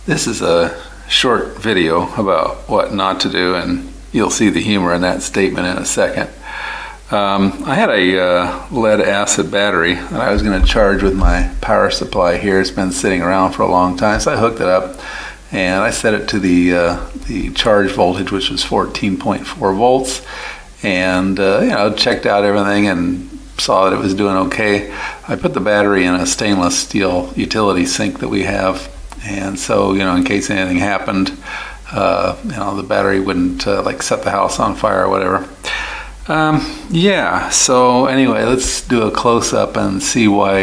This is a short video about what not to do, and you'll see the humor in that statement in a second. I had a lead acid battery that I was going to charge with my power supply here. It's been sitting around for a long time, so I hooked it up and I set it to the charge voltage, which was 14.4 volts, and checked out everything and saw that it was doing okay. I put the battery in a stainless steel utility sink that we have, and so in case anything happened, the battery wouldn't like set the house on fire or whatever. So anyway, let's do a close-up and see why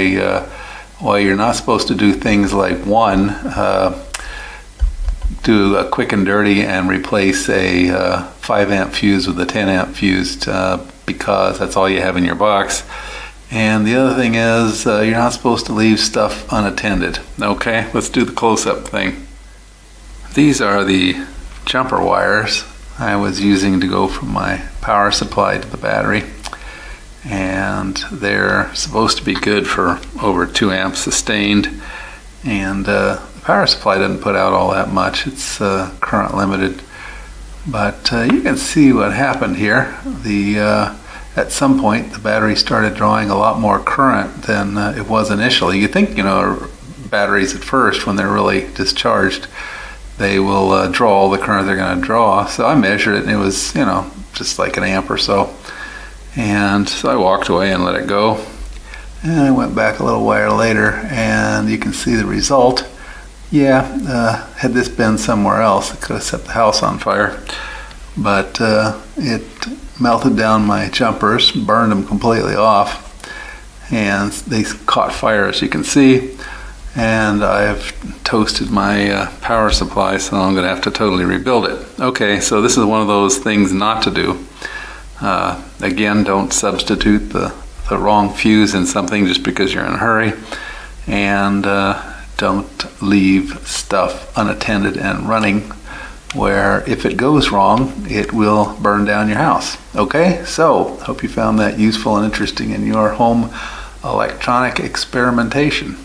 you're not supposed to do things like, one, do a quick and dirty and replace a 5 amp fuse with a 10 amp fuse because that's all you have in your box. And the other thing is you're not supposed to leave stuff unattended. Okay, let's do the close-up thing. These are the jumper wires I was using to go from my power supply to the battery, and they're supposed to be good for over 2 amps sustained, and the power supply doesn't put out all that much. It's current limited, but you can see what happened here. At some point the battery started drawing a lot more current than it was initially. You think batteries at first, when they're really discharged, they will draw all the current they're going to draw. So I measured it and it was just like an amp or so, and so I walked away and let it go, and I went back a little while later and you can see the result. Had this been somewhere else, it could have set the house on fire, but it melted down my jumpers, burned them completely off, and they caught fire, as you can see, and I've toasted my power supply, so I'm going to have to totally rebuild it. Okay, so this is one of those things not to do. Again, don't substitute the wrong fuse in something just because you're in a hurry, and don't leave stuff unattended and running, where if it goes wrong, it will burn down your house. Okay, so hope you found that useful and interesting in your home electronic experimentation.